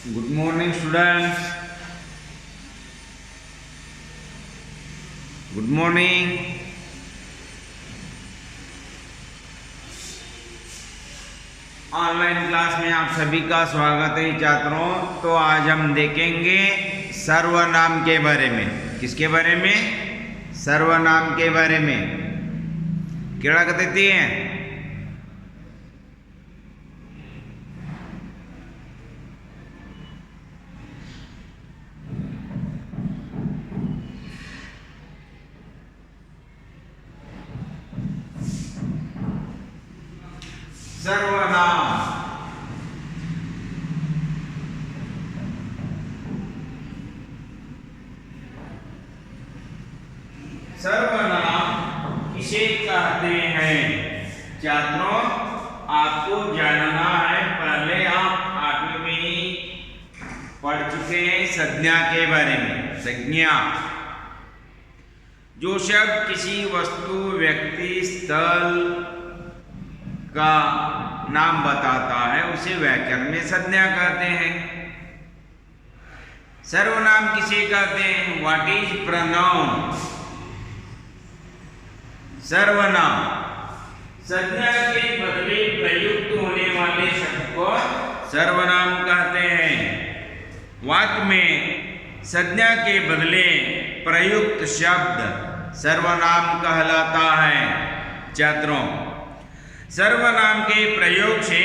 Good morning, students. Good morning. Online class में आप सभी का स्वागत है छात्रों। तो आज हम देखेंगे सर्वनाम के बारे में। किसके बारे में? सर्वनाम के बारे में। केड़ा कहते हैं? सर्वनाम। सर्वनाम किसे कहते हैं छात्रों? आपको जानना है। पहले आप 8वीं में ही पढ़ चुके हैं संज्ञा के बारे में। संज्ञा जो शब्द किसी वस्तु, व्यक्ति, स्थल का नाम बताता है उसे व्याकरण में संज्ञा कहते हैं। सर्वनाम किसे कहते हैं? What is pronoun? सर्वनाम संज्ञा के बदले प्रयुक्त होने वाले शब्द को सर्वनाम कहते हैं। वाक्य में संज्ञा के बदले प्रयुक्त शब्द सर्वनाम कहलाता है। छात्रों, सर्वनाम के प्रयोग से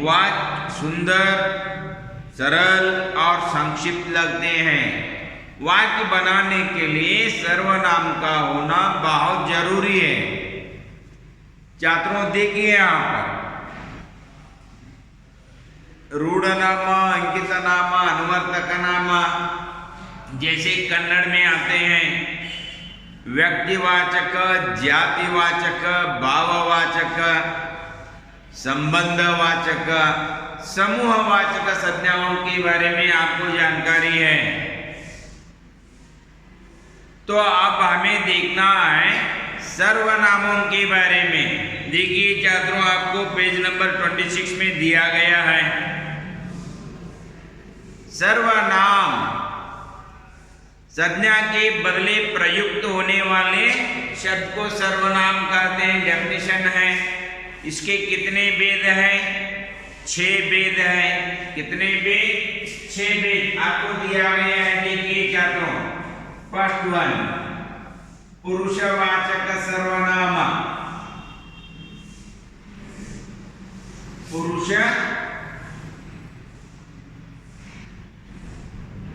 वाक्य सुंदर, सरल और संक्षिप्त लगते हैं। वाक्य बनाने के लिए सर्वनाम का होना बहुत जरूरी है। छात्रों देखिए यहाँ पर रूढ़नाम, अंकितनाम, अनुवर्तकनाम जैसे कन्नड़ में आते हैं। व्यक्तिवाचक, जातिवाचक, भाववाचक, संबंधवाचक, समूहवाचक संज्ञाओं के बारे में आपको जानकारी है। तो अब हमें देखना है सर्वनामों के बारे में। देखिए छात्रों, आपको पेज नंबर 26 में दिया गया है। सर्वनाम संज्ञा के बदले प्रयुक्त होने वाले शब्द को सर्वनाम कहते हैं। डेफिनेशन है। इसके कितने भेद हैं? 6 भेद हैं। कितने भेद? 6 भेद आपको दिया गया है। देखिए छात्रों, फर्स्ट वन पुरुषवाचक सर्वनाम।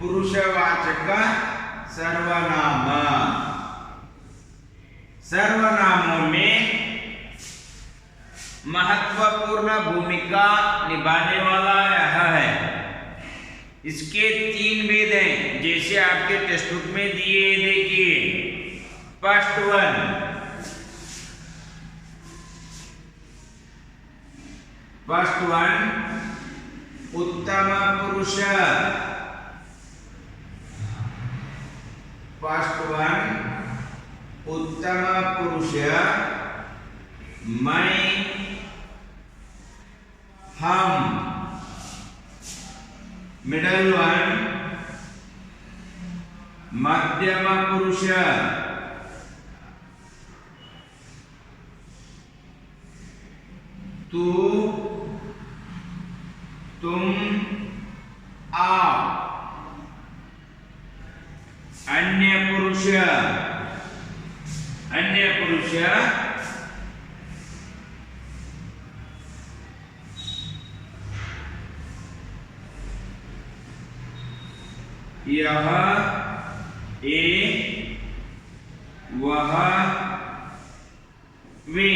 पुरुषवाचक सर्वनाम। सर्वनामों में महत्वपूर्ण भूमिका निभाने वाला यह है। इसके 3 भेद हैं जैसे आपके टेक्स्ट बुक में दिए। देखिए फर्स्ट वन उत्तम पुरुष। उत्तम पुरुष, मैं, हम। मिडल वन मध्यम पुरुष। तू, तुम, आप। अन्य पुरुष। यह, ये, वह, वे।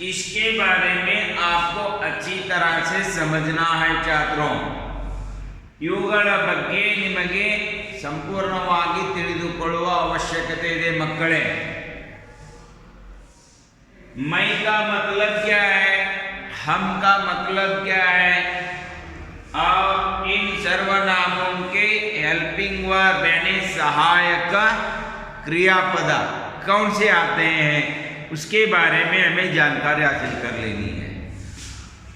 इसके बारे में आपको अच्छी तरह से समझना है छात्रों। ಇವುಗಳ ಬಗ್ಗೆ ನಿಮಗೆ ಸಂಪೂರ್ಣವಾಗಿ ತಿಳಿದುಕೊಳ್ಳುವ ಅವಶ್ಯಕತೆ ಇದೆ ಮಕ್ಕಳೇ। मैं का मतलब क्या है? हम का मतलब क्या है? और इन सर्वनामों के हेल्पिंग वर्ब यानी सहायक क्रियापद कौन से आते हैं उसके बारे में हमें जानकारी हासिल कर लेनी है।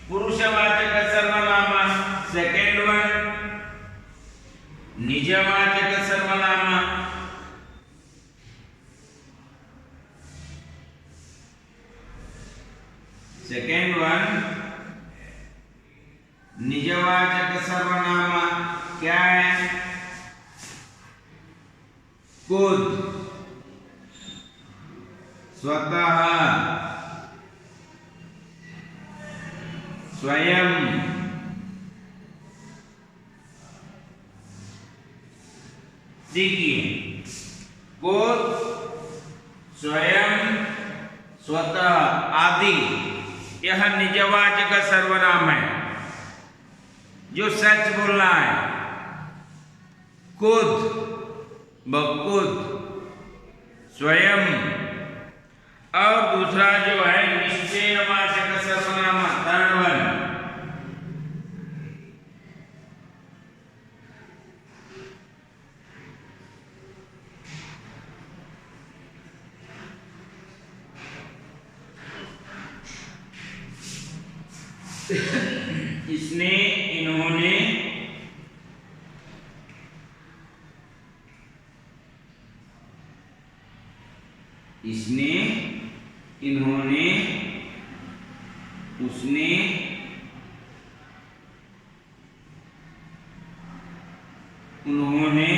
पुरुषवाचक सर्वनाम सेकेंड वन निजवाचक सर्वनाम। सेकेंड वन, निजवाचक सर्वनाम क्या है? खुद, स्वतः, स्वयं, देखिए खुद, स्वयं, स्वतः आदि यह निजवाचक सर्वनाम है जो सच बोलना है। खुद, बखुद, स्वयं, और दूसरा जो है निश्चयवाचक सर्वनाम, थर्ड वन, इसने, इन्होंने, इसने, इन्होंने, उसने, उन्होंने,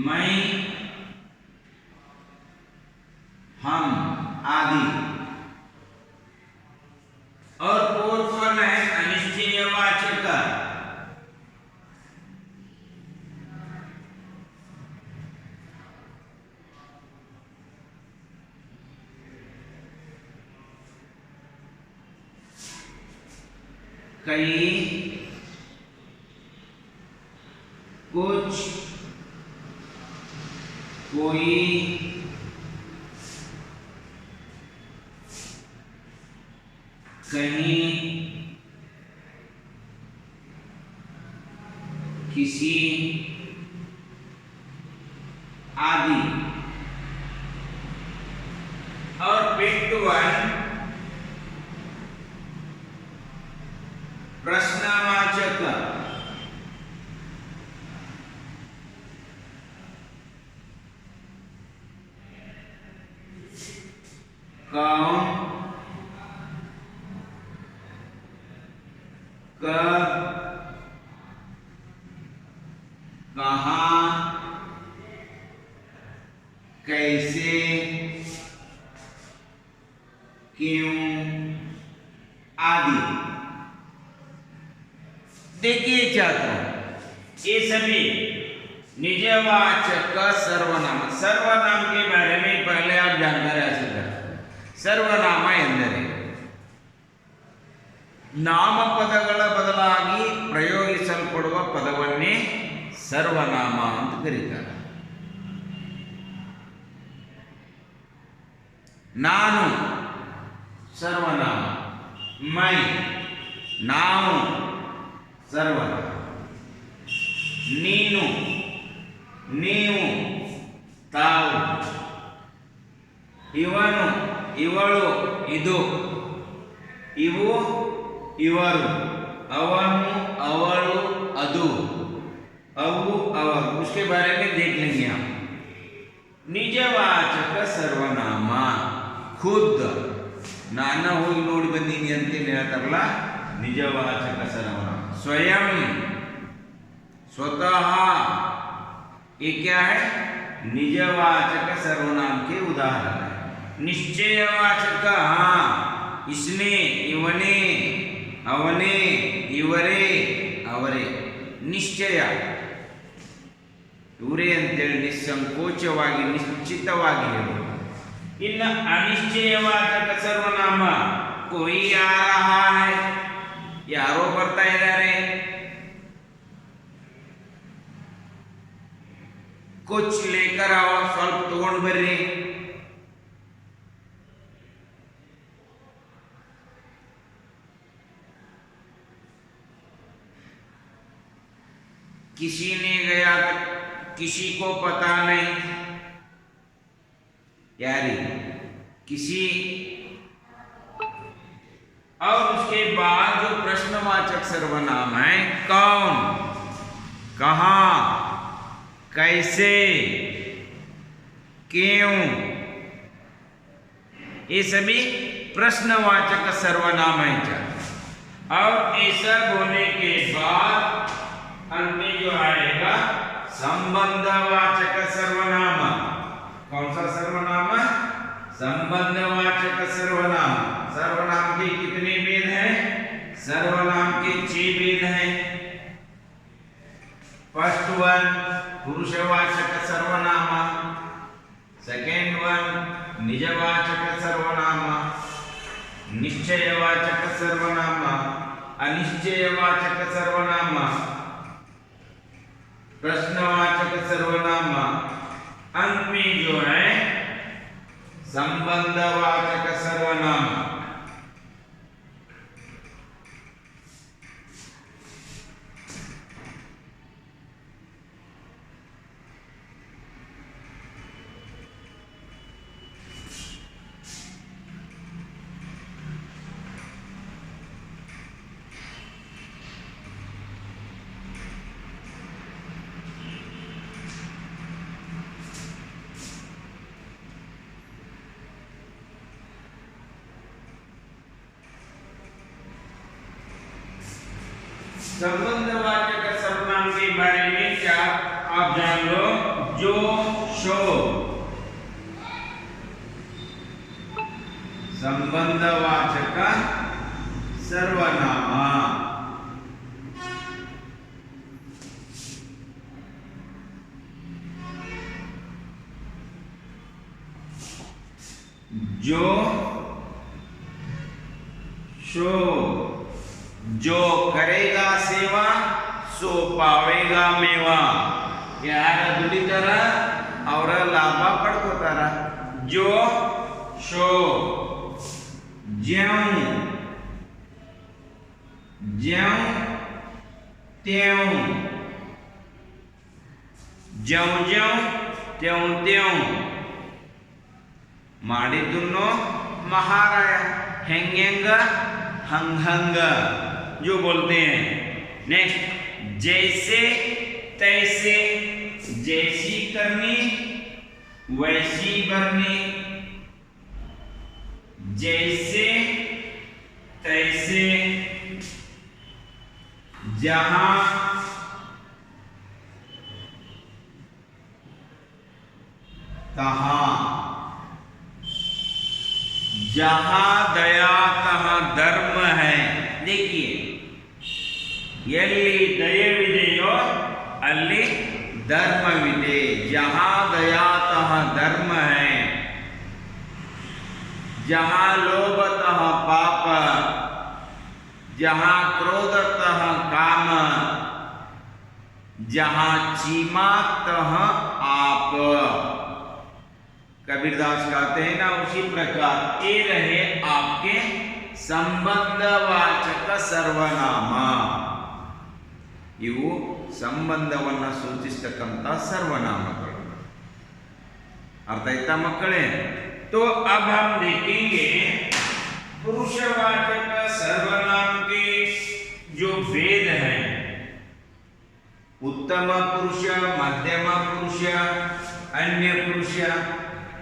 मैं, हम आदि। और फोर्थ वन है अनिश्चयवाचक। कई, कुछ, कोई, कहीं, किसी आदि। और फिफ्थ वन प्रश्नवाचक। कौन, कब, कहाँ, कैसे, क्यों आदि। देखिए छात्रों, ये सभी निजवाचक सर्वनाम। सर्वनाम के बारे में पहले आप जानकारी हासिल करें। सर्वनाಮ ಎಂದರೆ ನಾಮಪದಗಳ ಬದಲಾಗಿ ಪ್ರಯೋಗಿಸಲ್ಪಡುವ ಪದವನ್ನೇ ಸರ್ವನಾಮ ಅಂತ ಕರೀತಾರೆ. ನಾನು ಸರ್ವನಾಮ, ಮೈ ನಾವು ಸರ್ವನಾಮ, ನೀನು ನೀವು ತಾವು, ಇವನು ಇವಳು ಇದು, ಇವು ಇವರು, ಅವನು ಅವಳು ಅದು, अवु अवर। उसके बारे में देख लेंगे हम। निजवाचक सर्वनाम खुद नाना ಹೋಗಿ ನೋಡಿ ಬಂದೀನಿ ಅಂತ ಹೇಳ್ತಾರಲ್ಲ, निजवाचक सर्वनाम। स्वयं, स्वतः, ये क्या है? निजवाचक सर्वनाम के उदाहरण है। निश्चयवाचक हाँ, इसने, ಇವನೇ, ಅವನೇ, ಇವರೇ, ಅವರೇ, ನಿಶ್ಚಯ ಇವರೇ ಅಂತೇಳಿ ನಿಸ್ಸಂಕೋಚವಾಗಿ ನಿಶ್ಚಿತವಾಗಿ ಹೇಳುವುದು. ಇನ್ನು ಅನಿಶ್ಚಯವಾಚಕ ಸರ್ವನಾಮ कोई आ रहा है, ಯಾರೋ ಬರ್ತಾ ಇದ್ದಾರೆ, कुछ लेकर आओ, ಸ್ವಲ್ಪ ತಗೊಂಡು ಬರ್ರಿ, किसी ने गया, किसी को पता नहीं, यारी किसी। और उसके बाद जो प्रश्नवाचक सर्वनाम है, कौन, कहां, कैसे, क्यों, ये सभी प्रश्नवाचक सर्वनाम है। और ऐसा बोलने के बाद अंत में जो आएगा संबंधवाचक सर्वनाम। कौन सा सर्वनाम? संबंधवाचक सर्वनाम। सर्वनाम के कितने भेद हैं? सर्वनाम के 6 भेद हैं। फर्स्ट वन पुरुषवाचक सर्वनाम, सेकेंड वन निजवाचक सर्वनाम, निश्चयवाचक सर्वनाम, अनिश्चयवाचक सर्वनाम, प्रश्नवाचक सर्वनाम, अंत में जो है संबंधवाचक सर्वनाम। संबंधवाचक सर्वनाम के बारे में क्या आप जान लो? जो, शो। संबंधवाचक सर्वनाम जो, शो। जो करेगा सेवा सो पावेगा मेवा। यार दुली तरह और लाभा पड़को तरह। जो, शो। ज्यों, ज्यों त्यों, ज्यों ज्यों त्यों त्यों। माड़ी दुनो महाराया। हेंग हेंग हंग हंग जो बोलते हैं। नेक्स्ट जैसे तैसे, जैसी करनी वैसी भरनी, जैसे तैसे, जहां तहां, जहां दया तहां धर्म है। देखिए यल्ली दयविदೆಯೋ ಅಲ್ಲಿ धर्मविದೆ। जहां दया तहां धर्म है, जहां लोभ तहां पाप, जहां क्रोध तहां काम, जहां चीमा तहां आप। कबीरदास कहते हैं ना, उसी प्रकार ये रहे आपके संबंधवाचक सर्वनाम। ಇವು ಸಂಬಂಧವನ್ನು ಸೂಚಿಸತಕ್ಕಂತ ಸರ್ವನಾಮಗಳು। अर्थ आयता मಕ್ಕಳೇ? तो अब हम देखेंगे पुरुषवाचक सर्वनाम के जो भेद हैं, उत्तम पुरुष, मध्यम पुरुष, अन्य पुरुष,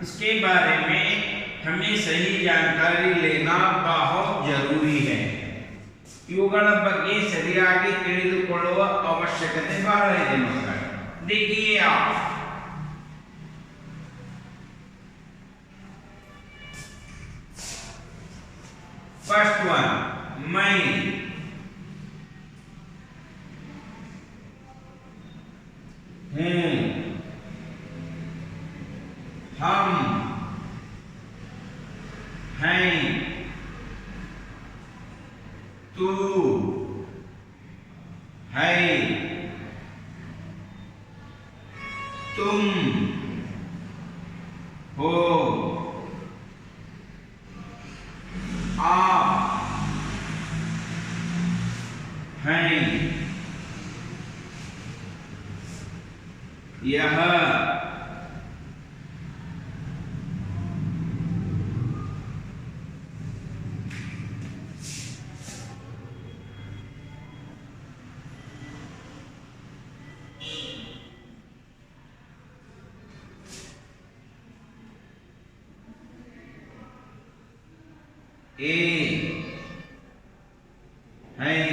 इसके बारे में हमें सही जानकारी लेना बहुत जरूरी है। ಇವುಗಳ ಬಗ್ಗೆ ಸರಿಯಾಗಿ ತಿಳಿದುಕೊಳ್ಳುವ ಅವಶ್ಯಕತೆ ಬಹಳ ಇದೆ ಮಕ್ಕಳೇ। देखिए आप फर्स्ट वन मैं, हूं, हम, हैं, तू, है, तुम, हो, आप हैं, यह, ए हैं,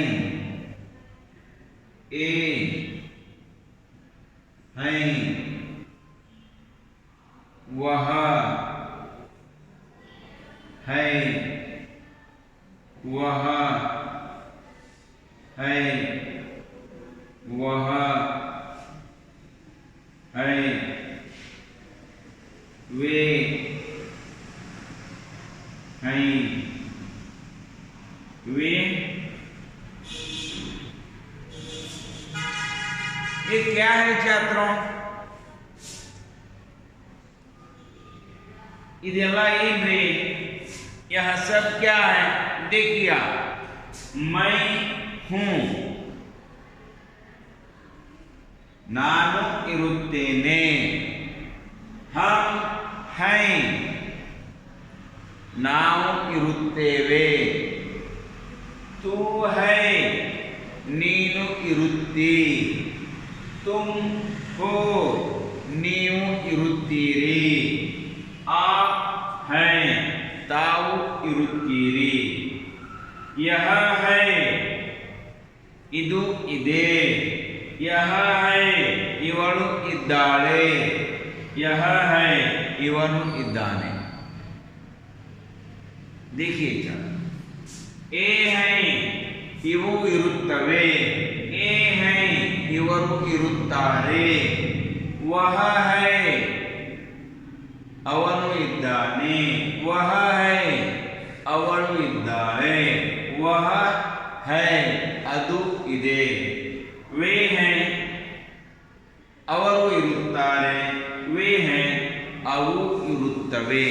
ए हैं, वह है, वह है, वह है, वे हैं, वे। ये क्या है छात्रों? ಇದೆಲ್ಲ ಏನ್ರಿ? यह सब क्या है? देखिए, मैं हूं, ನಾನು ಇರುತ್ತೇನೆ, हम हैं, ನಾವು ಇರುತ್ತೇವೆ, तू है, ನೀನು ಇರುತ್ತಿ, तुम हो, ನೀವು ಇರುತ್ತೀರಿ, आप हैं, ತಾವು ಇರುತ್ತೀರಿ, यह है, ಇದು ಇದೆ, यह है, ಇವಳು ಇದ್ದಾಳೆ, यह है, ಇವನು ಇದ್ದಾನೆ। देखिए चलो, ए है, ಇವು ಇರುತ್ತವೆ, ए है, ಇವರು ಇರುತ್ತಾರೆ, वह है, ಅವನು ಇದ್ದಾನೆ, वह है, ಅವಳು ಇದ್ದಾಳೆ, वह है, ಅದು ಇದೆ, वे हैं, ಅವರು ಇರುತ್ತಾರೆ, वे हैं, ಅವು ಇರುತ್ತವೆ।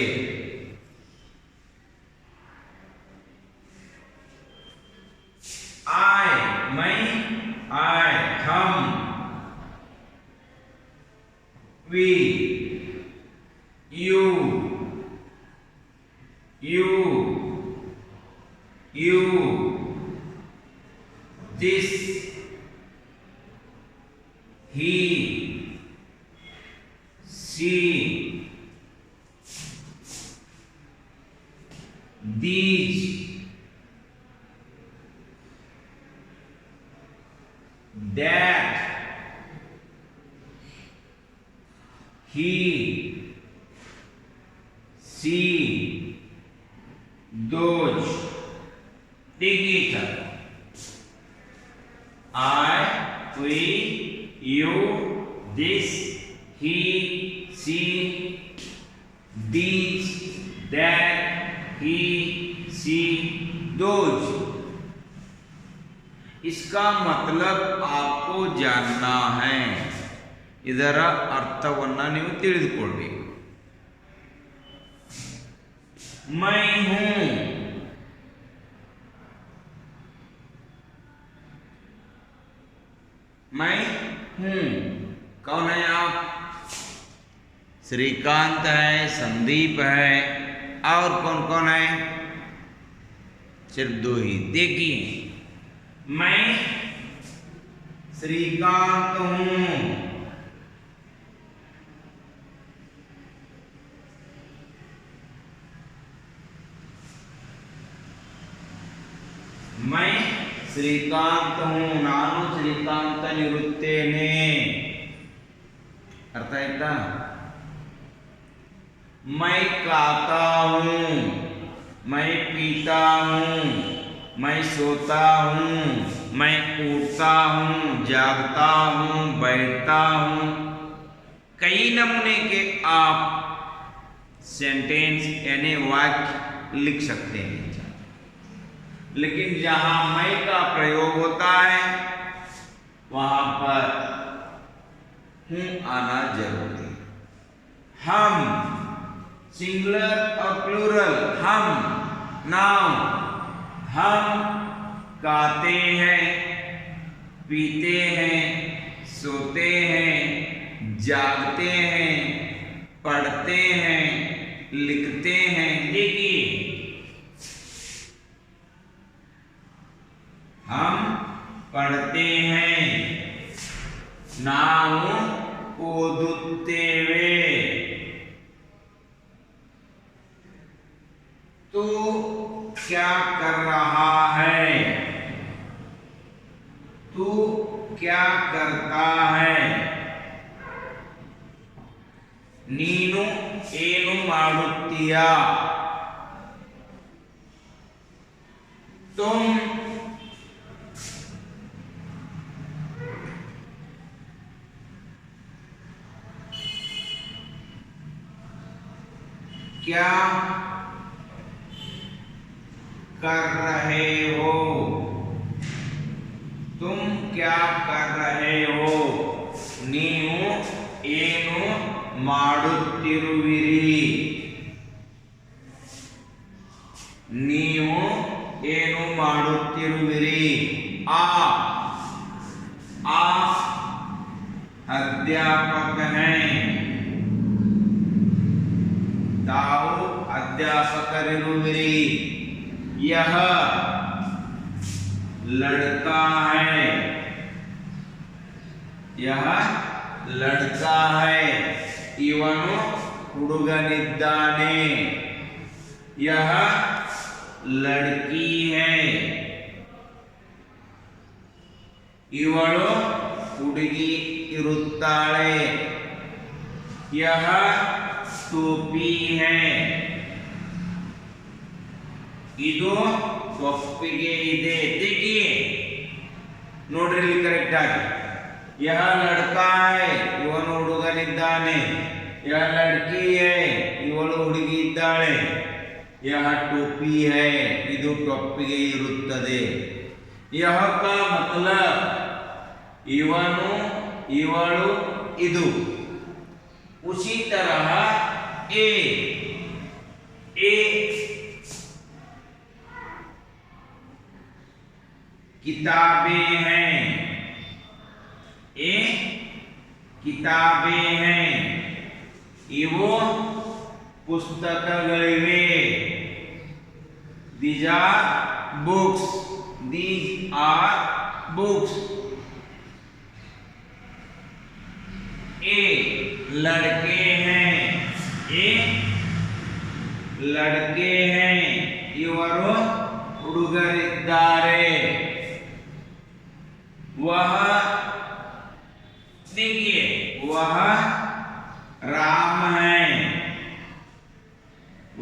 I, मैं, I, हम, we, you, this, he, she, these, that, he, she, those। देखिए sir, I, we, you, this, he, she, these, that, he, she, those। इसका मतलब आपको जानना है, ಇದರ ಅರ್ಥವನ್ನು ನೀವು ತಿಳಿದುಕೊಳ್ಳಬೇಕು। मैं हूं, मैं हूं, कौन है आप? श्रीकांत है, संदीप है, और कौन कौन है? सिर्फ दो ही। देखिए, मैं श्रीकांत हूं, मैं ಶ್ರೀಕಾಂತ ಹೂಂ, ನಾನು ಶ್ರೀಕಾಂತನಿರುತ್ತೇನೆ। ಅರ್ಥ ಆಯ್ತಾ? मैं खाता हूं, मैं पीता हूं, मैं सोता हूं, मैं उठता हूं, जागता हूं, बैठता हूं। कई नमूने के आप सेंटेंस यानी वाक्य लिख सकते हैं, लेकिन जहां मैं का प्रयोग होता है वहां पर हूं आना जरूरी है। हम सिंगुलर और प्लूरल, हम नाउन, हम खाते हैं, पीते हैं, सोते हैं, जागते हैं, पढ़ते हैं, लिखते हैं। देखिए, हम पढ़ते हैं, ನಾವು ಓದುತ್ತೇವೆ, तू क्या कर रहा है? तू क्या करता है? ನೀನು ಏನು ಮಾಡುತ್ತೀಯಾ? तुम क्या कर रहे हो? तुम क्या कर रहे हो? ನೀವು ಏನು ಮಾಡುತ್ತಿರುವಿರಿ? ನೀವು ಏನು ಮಾಡುತ್ತಿರುವಿರಿ? आप अध्यापक हैं. ತಾವು ಅಧ್ಯಾಪಕರಿರುವಿರಿ. यह लड़का है. यह लड़का है. ಇವನು ಹುಡುಗನಿದ್ದಾನೆ. यह लड़की है. ಇವಳು ಹುಡುಗಿ ಇರುತ್ತಾಳೆ. यह टोपी है. ಇದು ಟೊಪ್ಪಿಗೆ ಇದೆ. देखिए ನೋಡ್ರಿ ಇಲ್ಲಿ ಕರೆಕ್ಟ್ ಆಗಿ. यह लड़का है. ಇವನು ಹುಡುಗನಿದ್ದಾನೆ. यह लड़की है. ಇವಳು ಹುಡುಗಿ ಇದ್ದಾಳೆ. यह टोपी है. ಇದು ಟೊಪ್ಪಿಗೆ ಇರುತ್ತದೆ. यह का मतलब ಇವನು ಇವಳು ಇದು. उसी तरह ए किताबें हैं. किताबें हैं. ಇವು ಪುಸ್ತಕಗಳಿವೆ. These are books. These are books. लड़के हैं. लड़के हैं. ಇವರು ಹುಡುಗರಿದ್ದಾರೆ. वह देखिए वह राम है.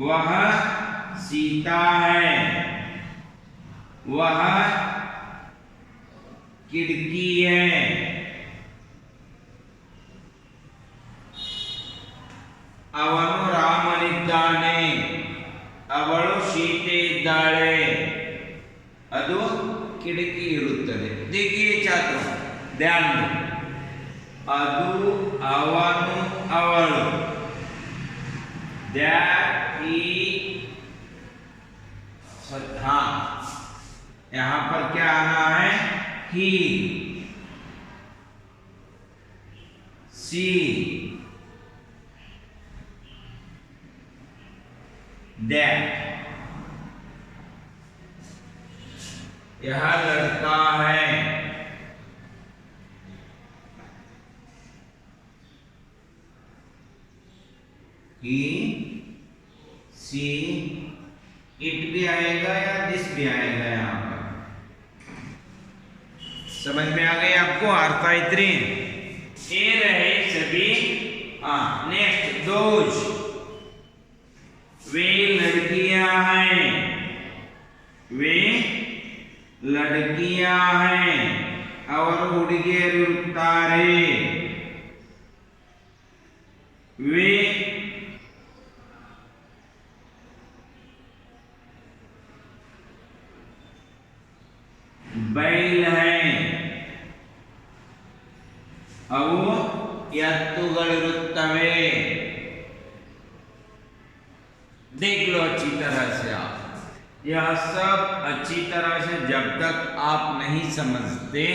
वह सीता है. वह खिड़की है. ಅವನು ರಾಮನಿದ್ದಾನೆ. ಅವಳು ಸೀತೆ ಇದ್ದಾಳೆ. ಅದು ಕಿಟಕಿ ಇರುತ್ತದೆ. देखिए छात्रों ध्यान दो. ಅದು ಅವನು ಅವಳು. हाँ यहाँ पर क्या आना है? ही सी दैट. यह लड़का है. ही सी इट भी आएगा या दिस भी आएगा. यहाँ पर समझ में आ गई आपको अर्थायत्री? ये रहे सभी. Next those. वे लड़कियां हैं. वे लड़कियां हैं. ಅವರು ಹುಡುಗಿಯರಿರುತ್ತಾರೆ. वे बैल हैं. ಅವು ಎತ್ತುಗಳಿರುತ್ತವೆ. देख लो अच्छी तरह से आप. यह सब अच्छी तरह से जब तक आप नहीं समझते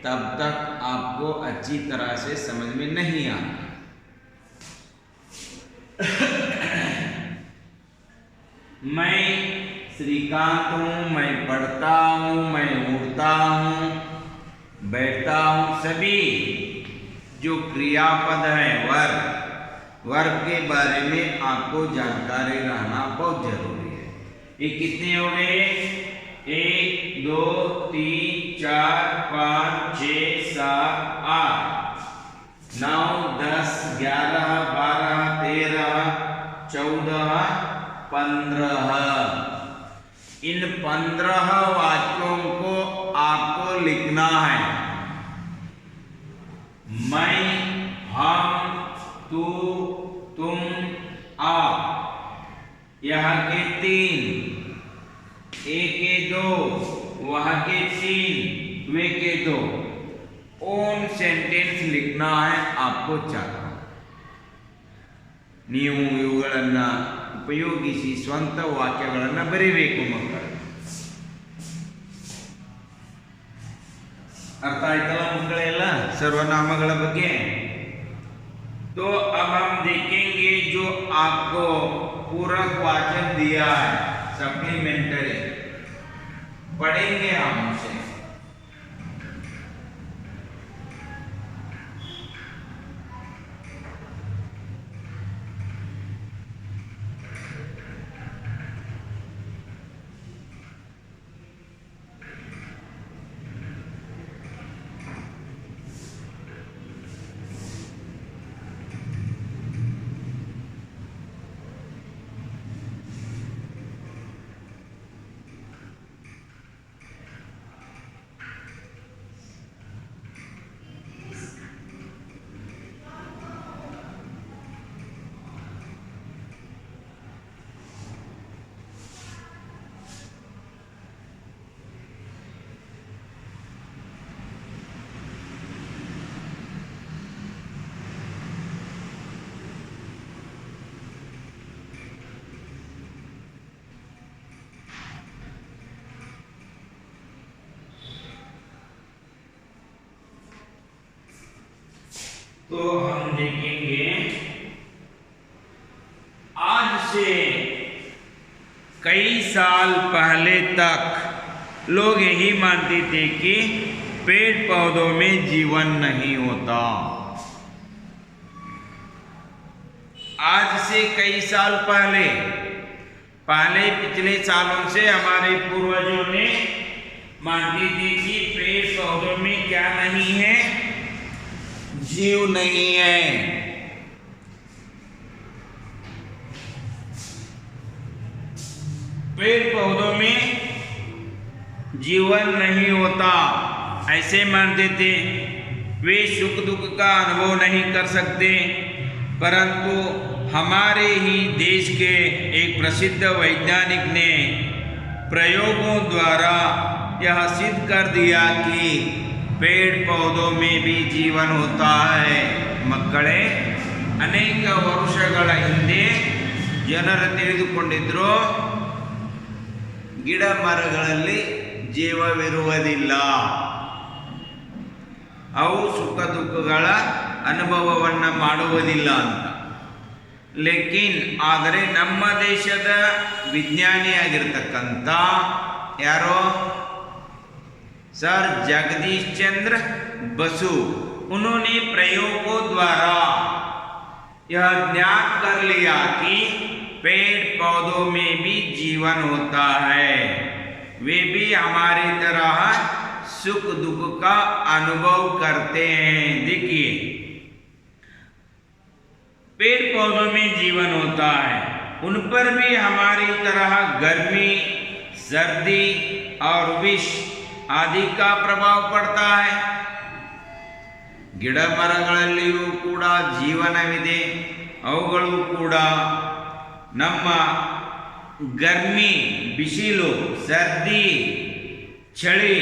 तब तक आपको अच्छी तरह से समझ में नहीं आता. मैं श्रीकांत हूँ. मैं पढ़ता हूँ. मैं उठता हूँ, बैठता हूँ. सभी जो क्रियापद है वर्ग के बारे में आपको जानकारी रहना बहुत जरूरी है. ये कितने हो गए? 1 2 3 4 5 6 7 8 9 10 11 12 13 14 15। इन 15 वाक्यों को आपको लिखना है। मैं, हम, तू, तुम, आप। यहाँ के 3, एक के 2, वहां के 3, वे के 2। ओन सेंटेंस लिखना है आपको 4। ನೀವು ಇವುಗಳನ್ನ ಉಪಯೋಗಿಸಿ ಸ್ವಂತ ವಾಕ್ಯಗಳನ್ನು ಬರೆಯಬೇಕು ಮಕ್ಕಳು। ಅರ್ಥ ಆಯ್ತಲ್ಲ ಮಕ್ಕಳೆಲ್ಲ ಸರ್ವನಾಮಗಳ ಬಗ್ಗೆ? तो अब हम देखेंगे जो आपको पूरक वाचन दिया है सप्लीमेंटरी, पढ़ेंगे हम उसे। तो हम देखेंगे आज से कई साल पहले तक लोग यही मानते थे कि पेड़ पौधों में जीवन नहीं होता। आज से कई साल पहले पिछले सालों से हमारे पूर्वजों ने मानते थे कि पेड़ पौधों में क्या नहीं है? जीव नहीं है। पेड़ पौधों में जीवन नहीं होता ऐसे मानते थे। वे सुख दुख का अनुभव नहीं कर सकते। परंतु हमारे ही देश के एक प्रसिद्ध वैज्ञानिक ने प्रयोगों द्वारा यह सिद्ध कर दिया कि पेड़ पौधों में भी जीवन होता है। ಮಕ್ಕಳೇ, ಅನೇಕ ವರ್ಷಗಳ ಹಿಂದೆ ಜನರು ತಿಳಿದುಕೊಂಡಿದ್ರು ಗಿಡ ಮರಗಳಲ್ಲಿ ಜೀವವಿರುವುದಿಲ್ಲ, ಅವು ಸುಖ ದುಃಖಗಳ ಅನುಭವವನ್ನು ಮಾಡುವುದಿಲ್ಲ ಅಂತ. ಲೇಕಿನ್ ಆದರೆ ನಮ್ಮ ದೇಶದ ವಿಜ್ಞಾನಿಯಾಗಿರ್ತಕ್ಕಂಥ ಯಾರೋ सर जगदीश चंद्र बसु, उन्होंने प्रयोगों द्वारा यह ज्ञात कर लिया कि पेड़ पौधों में भी जीवन होता है। वे भी हमारी तरह सुख दुख का अनुभव करते हैं। देखिए, पेड़ पौधों में जीवन होता है, उन पर भी हमारी तरह गर्मी, सर्दी और विष आदि का प्रभाव पड़ता है। ಗಿಡ ಮರಗಳಲ್ಲಿಯೂ ಕೂಡ ಜೀವನವಿದೆ, ಅವುಗಳು ಕೂಡ ನಮ್ಮ ಗರ್ಮಿ, ಬಿಸಿಲು, ಸರ್ದಿ, ಚಳಿ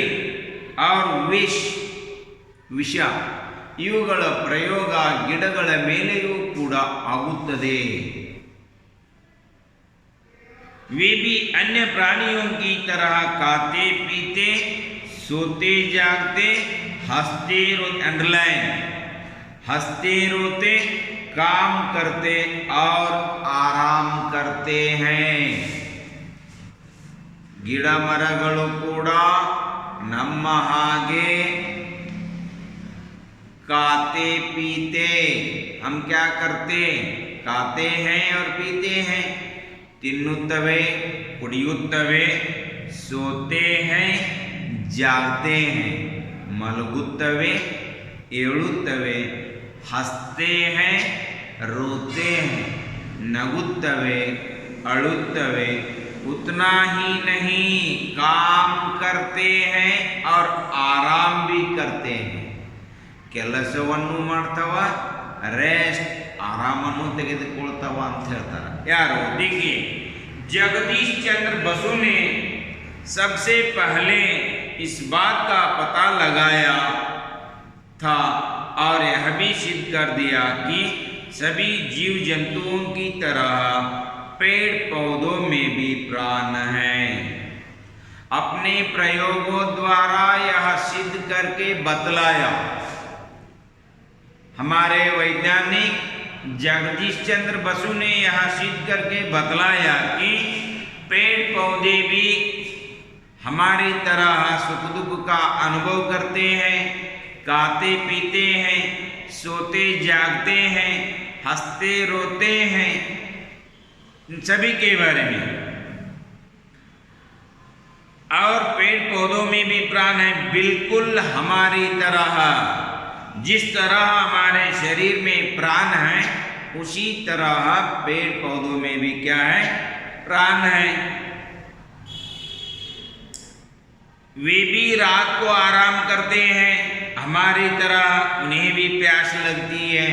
और ವಿಷ ಇವುಗಳ ಪ್ರಯೋಗ ಗಿಡಗಳ ಮೇಲೆಯೂ ಕೂಡ ಆಗುತ್ತದೆ। वे भी अन्य प्राणियों की तरह खाते पीते सोते जागते हंसते अंडरलाइन हंसते रोते काम करते और आराम करते हैं। ಗಿಡ ಮರಗಳು ಕೂಡ ನಮ್ಮ ಹಾಗೆ खाते पीते, हम क्या करते? खाते हैं और पीते हैं। तिन्नुत्तवे कुडियुत्तवे, सोते हैं जागते हैं, मलगुत्तवे एळुत्तवे, हंसते हैं रोते हैं, नगुत्तवे अळुत्तवे, उतना ही नहीं काम करते हैं और आराम भी करते हैं। ಕೆಲಸವನ್ನು ಮಾಡ್ತವ, ರೆಸ್ಟ್ ಆರಾಮನ್ನು ತೆಗೆದುಕೊಳ್ತವ ಅಂತ ಹೇಳ್ತಾರೆ ಯಾರು? देखिए, जगदीश चंद्र बसु ने सबसे पहले इस बात का पता लगाया था और यह भी सिद्ध कर दिया कि सभी जीव जंतुओं की तरह पेड़ पौधों में भी प्राण है। अपने प्रयोगों द्वारा यह सिद्ध करके बतलाया। हमारे वैज्ञानिक जगदीश चंद्र बसु ने यह सिद्ध करके बतलाया कि पेड़ पौधे भी हमारी तरह सुख दुख का अनुभव करते हैं, खाते पीते हैं, सोते जागते हैं, हंसते रोते हैं, सभी के बारे में। और पेड़ पौधों में भी प्राण है, बिल्कुल हमारी तरह। जिस तरह हमारे शरीर में प्राण है, उसी तरह पेड़ पौधों में भी क्या है? प्राण है। वे भी रात को आराम करते हैं हमारी तरह, उन्हें भी प्यास लगती है।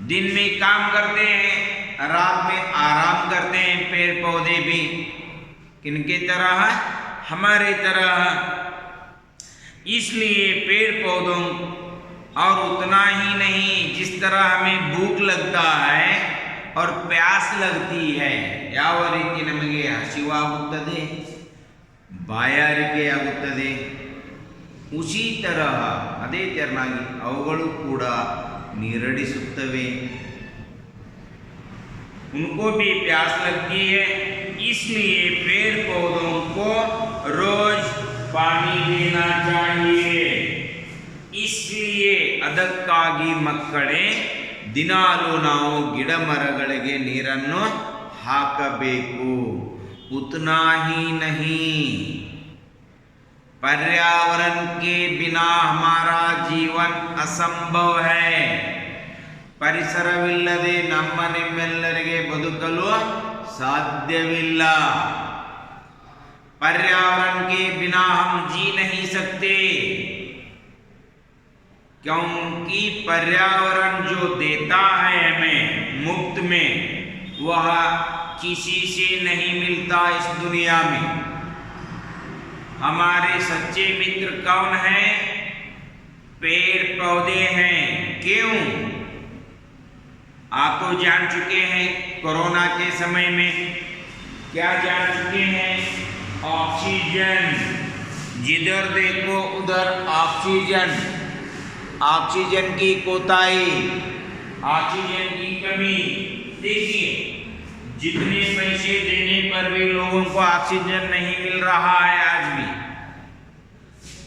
दिन में काम करते हैं, रात में आराम करते हैं पेड़ पौधे भी। किनके तरह? हमारी तरह। इसलिए पेड़ पौधों और उतना ही नहीं, जिस तरह हमें भूख लगता है और प्यास लगती है, ಯಾವ ರೀತಿ ನಮಗೆ ಹಸಿವಾಗುತ್ತದೆ, ಬಾಯಾರಿಕೆ ಆಗುತ್ತದೆ, उसी तरह ಅದೇ ತೆರನಾಗಿ ಅವುಗಳು ಕೂಡ ನೀರಡಿಸುತ್ತವೆ, उनको भी प्यास लगती है। इसलिए पेड़ पौधों को रोज पानी देना चाहिए। इसलिए ಅದಕ್ಕಾಗಿ ಮಕ್ಕಳೇ ದಿನಾಲೂ ನಾವು ಗಿಡ ಮರಗಳಿಗೆ ನೀರನ್ನು ಹಾಕಬೇಕು। उतना ही नहीं, पर्यावरण के बिना हमारा जीवन असंभव है। ಪರಿಸರವಿಲ್ಲದೆ ನಮ್ಮ ನಿಮ್ಮೆಲ್ಲರಿಗೆ ಬದುಕಲು ಸಾಧ್ಯವಿಲ್ಲ। पर्यावरण के बिना हम जी नहीं सकते, क्योंकि पर्यावरण जो देता है हमें मुफ्त में, वह किसी से नहीं मिलता इस दुनिया में। हमारे सच्चे मित्र कौन हैं? पेड़ पौधे हैं। क्यों? आप तो जान चुके हैं, कोरोना के समय में क्या जान चुके हैं? ऑक्सीजन, जिधर देखो उधर ऑक्सीजन, ऑक्सीजन की कोताही, ऑक्सीजन की कमी। देखिए, जितने पैसे देने पर भी लोगों को ऑक्सीजन नहीं मिल रहा है आज भी।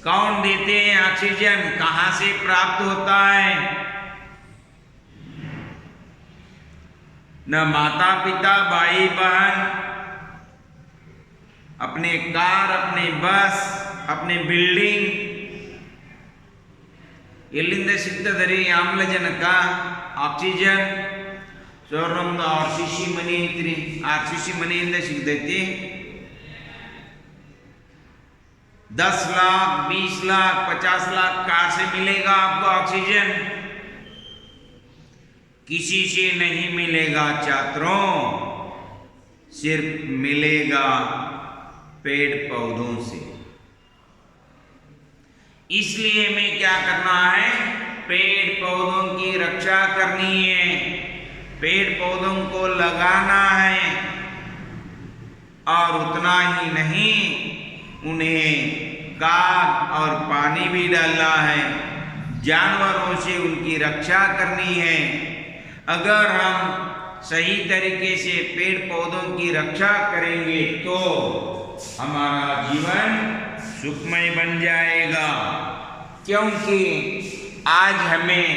कौन देते हैं ऑक्सीजन? कहां से प्राप्त होता है? न माता पिता, भाई बहन, अपने कार, अपने बस, अपने बिल्डिंग, ಎಲ್ಲಿಂದ ಸಿಗ್ತದರಿ ಆಮ್ಲಜನಕ, ಆಕ್ಸಿಜನ್? ಸೊ ನಮ್ದು RCC ಮನೆ ಐತ್ರಿ, RCC ಮನೆಯಿಂದ ಸಿಗ್ತೈತಿ। 10 लाख, 20 लाख, 50 लाख कार से मिलेगा आपको ऑक्सीजन? किसी से नहीं मिलेगा छात्रों, सिर्फ मिलेगा पेड़ पौधों से। इसलिए हमें क्या करना है? पेड़ पौधों की रक्षा करनी है, पेड़ पौधों को लगाना है, और उतना ही नहीं, उन्हें खाद और पानी भी डालना है, जानवरों से उनकी रक्षा करनी है। अगर हम सही तरीके से पेड़ पौधों की रक्षा करेंगे तो हमारा जीवन सुखमय बन जाएगा। क्योंकि आज हमें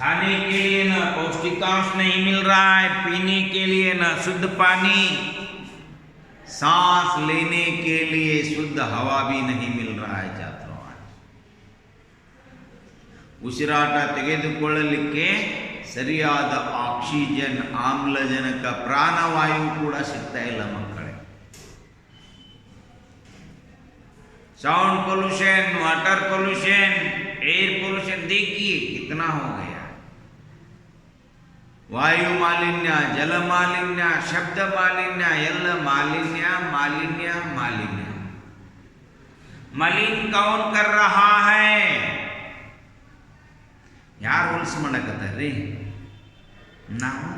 खाने के लिए ना पौष्टिकांश नहीं मिल रहा है, पीने के लिए ना शुद्ध पानी, सांस लेने के लिए शुद्ध हवा भी नहीं मिल रहा है छात्रों। ಉಸಿರಾಟ ತೆಗೆದುಕೊಳ್ಳಲಿಕ್ಕೆ ಸರಿಯಾದ ಆಕ್ಸಿಜನ್, ಆಮ್ಲಜನಕ, ಪ್ರಾಣವಾಯು ಕೂಡ ಸಿಗ್ತಾ ಇಲ್ಲ ಮಕ್ಕಳೇ। Sound pollution, water pollution, air pollution देखिए कितना हो गया। वायु मालिन्य, जल मालिन्य, शब्द मालिन्य, ಎಲ್ಲ मालिन्य मालिन्य मालिन्य। मलिन कौन कर रहा है? यार होल्स ಮಾಡಕತ್ತಾರ್ರಿ ನಾವು।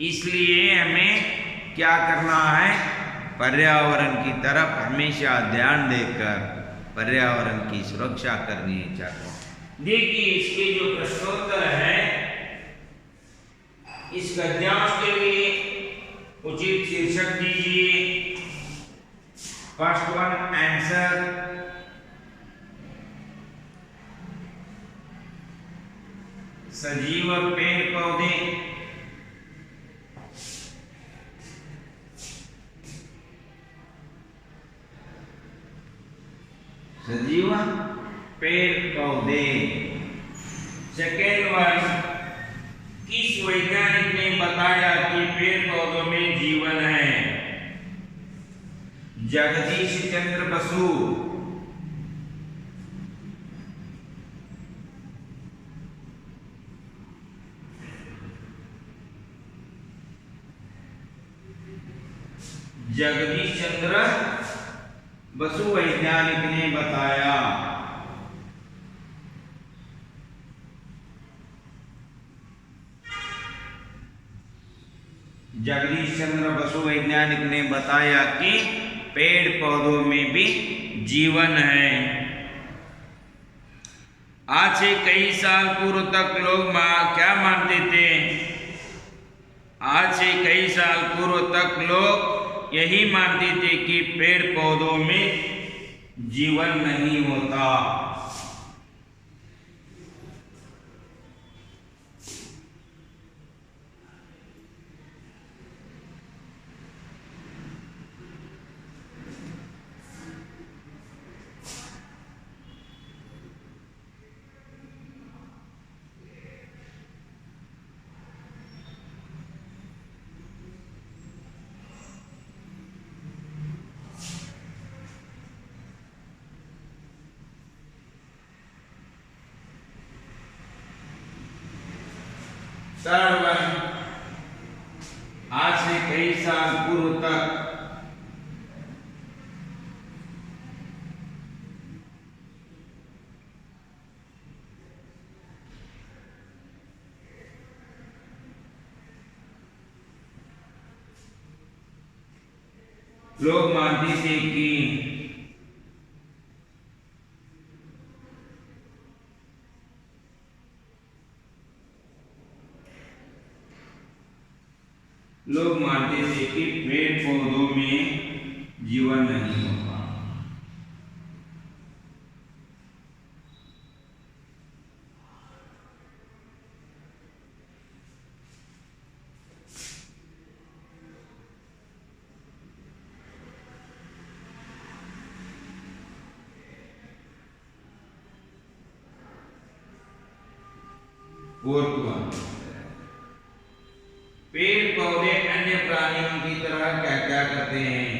इसलिए हमें क्या करना है? पर्यावरण की तरफ हमेशा ध्यान देकर पर्यावरण की सुरक्षा करनी चाहिए। देखिए इसके जो प्रश्नोत्तर है, इस गद्यांश के लिए उचित शीर्षक दीजिए। फर्स्ट वन आंसर, सजीव पेड़ पौधे। सजीव पेड़ पौधे। सेकेंड वन, किस वैज्ञानिक ने बताया कि पेड़ पौधों में जीवन है? जगदीश चंद्र बसु। जगदीश चंद्र बसु वैज्ञानिक ने बताया। जगदीश चंद्र बसु वैज्ञानिक ने बताया कि पेड़ पौधों में भी जीवन है। आज से कई साल पूर्व तक लोग क्या मानते थे? आज से कई साल पूर्व तक लोग यही मानते थे कि पेड़ पौधों में जीवन नहीं होता। थर्ड वन, आज से कई साल पूर्व तक लोग मानते थे कि पेड़ पौधों में जीवन नहीं होता। फोर्थ वन, पेड़ पौधे अन्य प्राणियों की तरह क्या क्या करते हैं?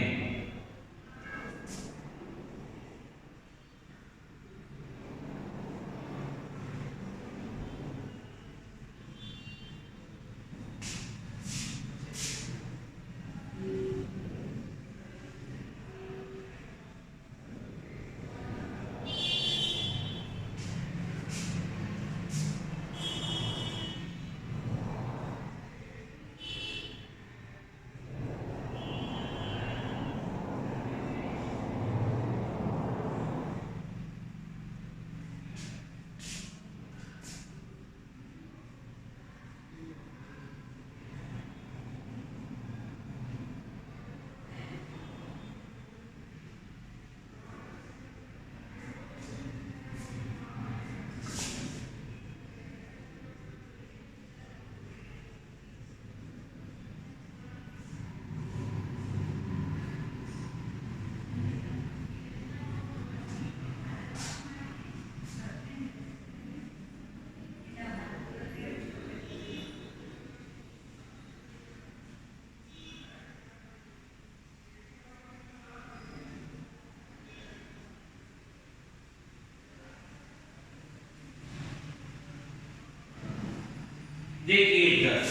देखिए इधर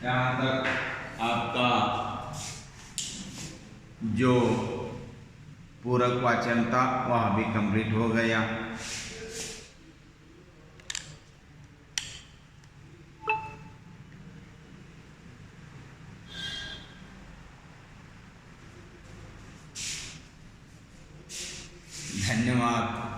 यहाँ तक आपका जो पूरक वाचन था वह भी कंप्लीट हो गया। धन्यवाद।